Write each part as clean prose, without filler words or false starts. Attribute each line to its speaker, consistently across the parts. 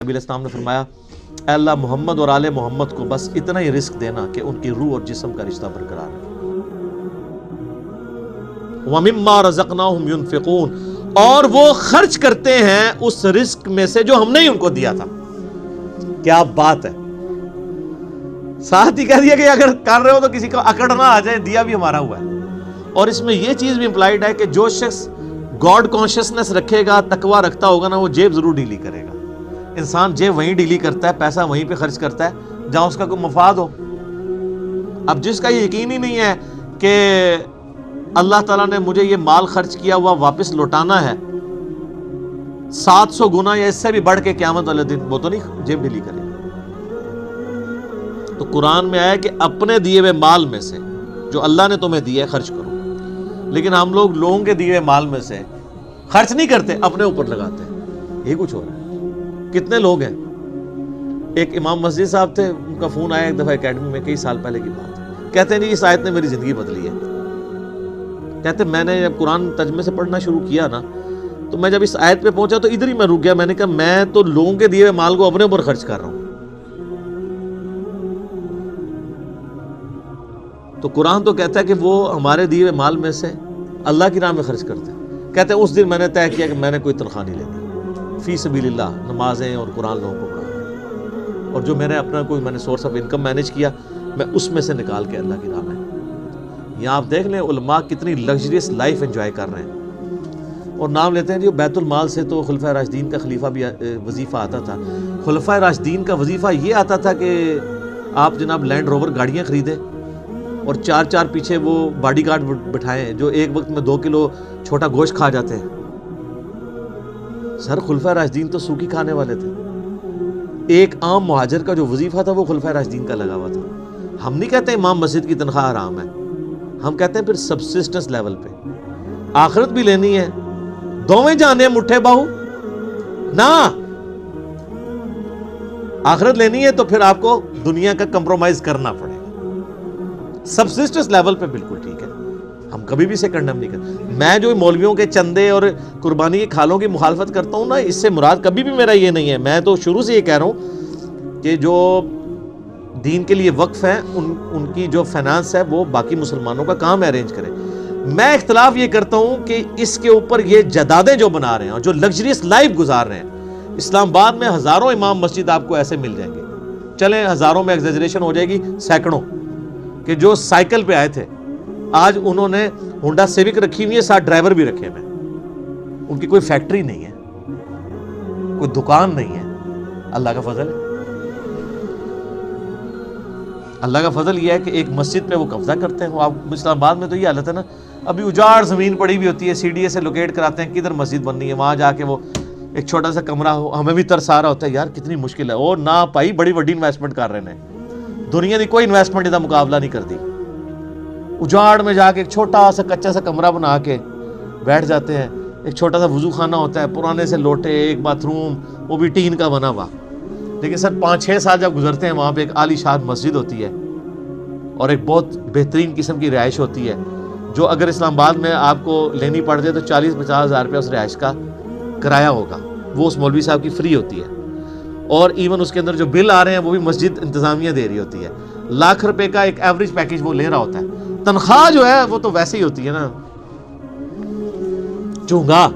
Speaker 1: نبی علیہ السلام نے فرمایا اے اللہ محمد اور آل محمد کو بس اتنا ہی رزق دینا کہ ان کی روح اور جسم کا رشتہ برقرار رہے۔ وَمِمَّا رَزَقْنَاهُمْ يُنْفِقُونَ، اور وہ خرچ کرتے ہیں اس رزق میں سے جو ہم نے ہی ان کو دیا تھا۔ کیا بات ہے، ساتھ ہی کہہ دیا کہ اگر کر رہے ہو تو کسی کو اکڑ نہ آ جائے، دیا بھی ہمارا ہوا ہے۔ اور اس میں یہ چیز بھی امپلائڈ ہے کہ جو شخص گاڈ کانشیسنس رکھے گا، تقوی رکھتا ہوگا نا، وہ جیب ضرور ڈیلی کرے گا۔ انسان جیب وہیں ڈیلی کرتا ہے، پیسہ وہیں پہ خرچ کرتا ہے جہاں اس کا کوئی مفاد ہو۔ اب جس کا یہ یقین ہی نہیں ہے کہ اللہ تعالیٰ نے مجھے یہ مال خرچ کیا ہوا واپس لوٹانا ہے 700 گنا یا اس سے بھی بڑھ کے قیامت والے دن، وہ تو نہیں جیب ڈیلی کرے گا۔ تو قرآن میں آیا کہ اپنے دیے ہوئے مال میں سے جو اللہ نے تمہیں دیا ہے خرچ کرو، لیکن ہم لوگ لوگوں کے دیے ہوئے مال میں سے خرچ نہیں کرتے، اپنے اوپر لگاتے ہیں۔ یہ کچھ ہو رہا ہے۔ کتنے لوگ ہیں، ایک امام مسجد صاحب تھے، ان کا فون آیا ایک دفعہ اکیڈمی میں، کئی سال پہلے کی بات ہے، کہتے ہیں جی اس آیت نے میری زندگی بدلی ہے۔ کہتے میں نے جب قرآن ترجمے سے پڑھنا شروع کیا نا، تو میں جب اس آیت پہ پہنچا تو ادھر ہی میں رک گیا۔ میں نے کہا میں تو لوگوں کے دیے ہوئے مال کو اپنے اوپر خرچ کر رہا ہوں۔ تو قرآن تو کہتا ہے کہ وہ ہمارے دیے ہوئے مال میں سے اللہ کی راہ میں خرچ کرتے ہیں۔ کہتے ہیں اس دن میں نے طے کیا کہ میں نے کوئی تنخواہ نہیں لینی، فی سبیل اللہ نمازیں اور قرآن لوگوں کو پڑھانا، اور جو میں نے اپنا کوئی میں نے سورس آف انکم مینیج کیا، میں اس میں سے نکال کے اللہ کی راہ میں۔ یہاں آپ دیکھ لیں علماء کتنی لگژریس لائف انجوائے کر رہے ہیں، اور نام لیتے ہیں جو بیت المال سے تو خلفۂ راشدین کا خلیفہ بھی وظیفہ آتا تھا۔ خلفۂ راشدین کا وظیفہ یہ آتا تھا کہ آپ جناب لینڈ روور گاڑیاں خریدیں اور 4 پیچھے وہ باڈی گارڈ بٹھائیں جو ایک وقت میں 2 کلو چھوٹا گوشت کھا جاتے ہیں۔ سر خلفۂ راشدین تو سوکھی کھانے والے تھے۔ ایک عام مہاجر کا جو وظیفہ تھا وہ خلفۂ راشدین کا لگا ہوا تھا۔ ہم نہیں کہتے امام مسجد کی تنخواہ حرام ہے، ہم کہتے ہیں پھر سبسسٹنس لیول پہ آخرت بھی لینی ہے، دوویں جانے مٹھے باہو نہ، آخرت لینی ہے تو پھر آپ کو دنیا کا کمپرومائز کرنا پڑے گا۔ سبسسٹنس لیول پہ بالکل ٹھیک ہے، ہم کبھی بھی اسے کنڈم نہیں کرتے۔ میں جو مولویوں کے چندے اور قربانی کے کھالوں کی مخالفت کرتا ہوں نا، اس سے مراد کبھی بھی میرا یہ نہیں ہے۔ میں تو شروع سے یہ کہہ رہا ہوں کہ جو دین کے لیے وقف ہیں ان کی جو فائنانس ہے وہ باقی مسلمانوں کا کام ارینج کریں۔ میں اختلاف یہ کرتا ہوں کہ اس کے اوپر یہ جدادیں جو بنا رہے ہیں اور جو لگژریس لائف گزار رہے ہیں، اسلام آباد میں ہزاروں امام مسجد آپ کو ایسے مل جائیں گے، چلیں ہزاروں میں ایگزیجریشن ہو جائے گی، سینکڑوں، کہ جو سائیکل پہ آئے تھے آج انہوں نے ہونڈا سیوک رکھی ہوئی ہے، ساتھ ڈرائیور بھی رکھے ہوئے، ان کی کوئی فیکٹری نہیں ہے، کوئی دکان نہیں ہے۔ اللہ کا فضل ہے، اللہ کا فضل یہ ہے کہ ایک مسجد پہ وہ قبضہ کرتے ہیں۔ آپ اسلام آباد میں تو یہ حالت ہے نا، ابھی اجاڑ زمین پڑی ہوئی ہوتی ہے، CDA سے لوکیٹ کراتے ہیں کدھر مسجد بننی ہے، وہاں جا کے وہ ایک چھوٹا سا کمرہ ہو، ہمیں بھی ترس آ رہا ہوتا ہے یار کتنی مشکل ہے، اور نہ پائی بڑی وڈی انویسٹمنٹ کر رہے ہیں، دنیا کی کوئی انویسٹمنٹ کا مقابلہ نہیں کرتی۔ اجاڑ میں جا کے ایک چھوٹا سا کچا سا کمرہ بنا کے بیٹھ جاتے ہیں، ایک چھوٹا سا وضو خانہ ہوتا ہے، پرانے سے لوٹے، ایک باتھ روم، وہ بھی ٹین کا بنا ہوا۔ لیکن سر 5-6 سال جب گزرتے ہیں وہاں پہ ایک عالی شان مسجد ہوتی ہے اور ایک بہت بہترین قسم کی رہائش ہوتی ہے، جو اگر اسلام آباد میں آپ کو لینی پڑ جائے تو 40-50 ہزار روپیہ اس رہائش کا کرایہ ہوگا، وہ اس مولوی صاحب کی فری ہوتی ہے، اور ایون اس کے اندر جو بل آ رہے ہیں وہ بھی مسجد انتظامیہ دے رہی ہوتی ہے۔ لاکھ روپے کا ایک ایوریج پیکیج وہ لے رہا ہوتا ہے۔ تنخواہ جو ہے وہ تو ویسے ہی ہوتی ہے نا، چونگا۔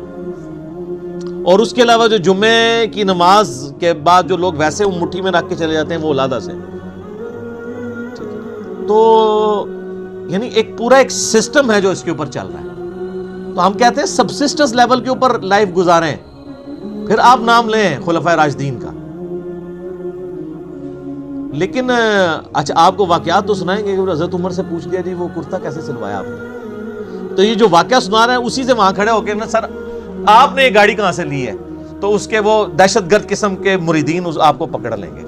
Speaker 1: اور اس کے علاوہ جو جمعے کی نماز کے بعد جو لوگ ویسے مٹھی میں رکھ کے چلے جاتے ہیں وہ اولادہ سے، تو یعنی ایک پورا ایک سسٹم ہے جو اس کے اوپر چل رہا ہے۔ تو ہم کہتے ہیں سبسسٹنس لیول کے اوپر لائف گزاریں، پھر آپ نام لیں خلفائے راشدین کا۔ لیکن اچھا آپ کو واقعات تو سنائیں گے کہ حضرت عمر سے پوچھ لیا جی وہ کرتا کیسے سلوایا آپ نے، تو یہ جو واقعہ سنا رہے ہیں اسی سے وہاں کھڑے ہو کے نا سر آپ نے یہ گاڑی کہاں سے لی ہے، تو اس کے وہ دہشت گرد قسم کے مریدین آپ کو پکڑ لیں گے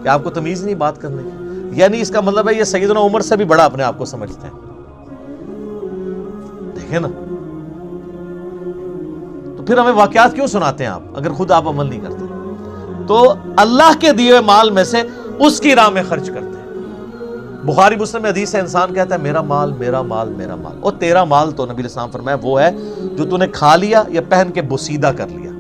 Speaker 1: کہ آپ کو تمیز نہیں بات کرنے کی، یعنی اس کا مطلب ہے یہ سیدنا عمر سے بھی بڑا اپنے آپ کو سمجھتے ہیں۔ دیکھیں نا، تو پھر ہمیں واقعات کیوں سناتے ہیں آپ اگر خود آپ عمل نہیں کرتے؟ تو اللہ کے دیے ہوئے مال میں سے اس کی راہ میں خرچ کرتے ہیں۔ بخاری مسلم میں حدیث ہے، انسان کہتا ہے میرا مال میرا مال میرا مال، اور تیرا مال تو نبی علیہ السلام فرمایا وہ ہے جو تو نے کھا لیا یا پہن کے بوسیدہ کر لیا۔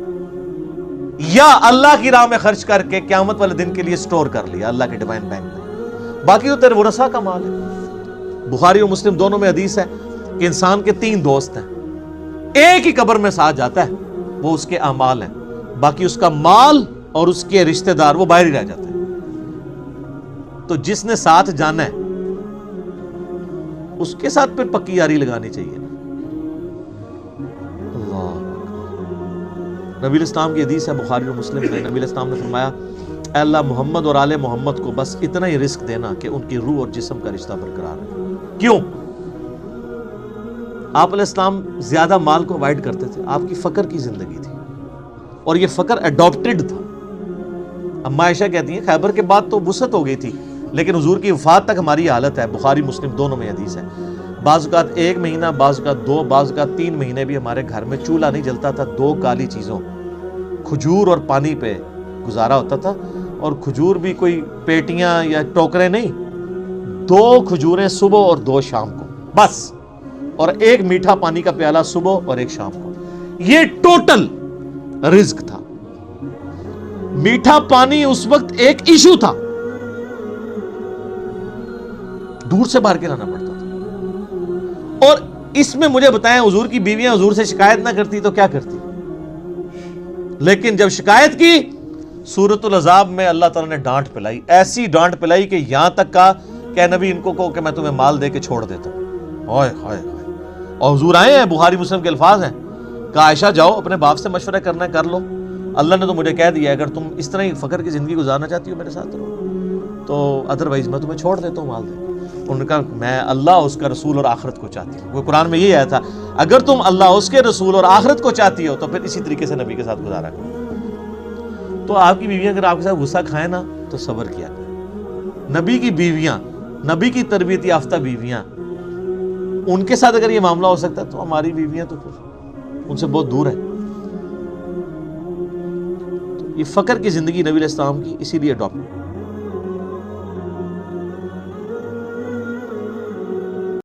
Speaker 1: یا اللہ کی راہ میں خرچ کر کے قیامت والے دن کے لیے سٹور کر لیا اللہ کے ڈیوائن بینک میں، باقی تو تیرے ورثہ کا مال ہے۔ بخاری اور مسلم دونوں میں حدیث ہے کہ انسان کے 3 دوست ہیں، ایک ہی قبر میں ساتھ جاتا ہے، وہ اس کے اعمال ہیں، باقی اس کا مال اور اس کے رشتہ دار وہ باہر ہی رہ جاتے ہیں۔ تو جس نے ساتھ جانا ہے اس کے ساتھ پھر پکی یاری لگانی چاہیے نا۔ اللہ، نبی الاسلام کی حدیث ہے بخاری اور مسلم میں، نبی الاسلام نے فرمایا اے اللہ محمد اور آل محمد کو بس اتنا ہی رزق دینا کہ ان کی روح اور جسم کا رشتہ برقرار ہے۔ کیوں؟ آپ علیہ السلام زیادہ مال کو اوائڈ کرتے تھے، آپ کی فقر کی زندگی تھی اور یہ فقر اڈاپٹڈ تھا۔ اما عائشہ کہتی ہیں خیبر کے بعد تو وسعت ہو گئی تھی، لیکن حضور کی وفات تک ہماری حالت ہے، بخاری مسلم دونوں میں حدیث ہے، بعض اوقات 1 مہینہ، بعض اوقات 2، بعض اوقات 3 مہینے بھی ہمارے گھر میں چولہا نہیں جلتا تھا، 2 کالی چیزوں کھجور اور پانی پہ گزارا ہوتا تھا، اور کھجور بھی کوئی پیٹیاں یا ٹوکرے نہیں، 2 کھجوریں صبح اور 2 شام کو بس، اور 1 میٹھا پانی کا پیالہ صبح اور 1 شام کو، یہ ٹوٹل رزق تھا۔ میٹھا پانی اس وقت ایک ایشو تھا، دور سے بھر کے لانا پڑتا تھا۔ اور اس میں مجھے بتائیں حضور کی بیویاں حضور سے شکایت نہ کرتی تو کیا کرتی؟ لیکن جب شکایت کی سورۃ العذاب میں اللہ تعالیٰ نے ڈانٹ پلائی، ایسی ڈانٹ پلائی کہ یہاں تک کہا کہ نبی ان کو کہو کہ میں تمہیں مال دے کے چھوڑ دیتا ہوں۔ ہائے ہائے ہائے، اور حضور آئے ہیں، بخاری مسلم کے الفاظ ہیں کہ عائشہ جاؤ اپنے باپ سے مشورہ کرنا ہے کر لو، اللہ نے تو مجھے کہہ دیا اگر تم اس طرح ہی فقر کی زندگی گزارنا چاہتی ہو میرے ساتھ تو ادروائز میں تمہیں چھوڑ دیتا ہوں مال دے۔ انہوں نے کہا میں اللہ، اس کا رسول اور آخرت کو چاہتی ہوں۔ وہ قرآن میں یہ آیا تھا اگر تم اللہ، اس کے رسول اور آخرت کو چاہتی ہو تو پھر اسی طریقے سے نبی کے ساتھ گزارا کرو۔ تو آپ کی بیویاں اگر آپ کے ساتھ غصہ کھائیں نا تو صبر کیا کریں۔ نبی کی بیویاں، نبی کی تربیت یافتہ بیویاں، ان کے ساتھ اگر یہ معاملہ ہو سکتا ہے تو ہماری بیویاں تو پھر ان سے بہت دور ہے۔ یہ فقر کی زندگی نبی علیہ السلام کی اسی لیے اڈاپٹ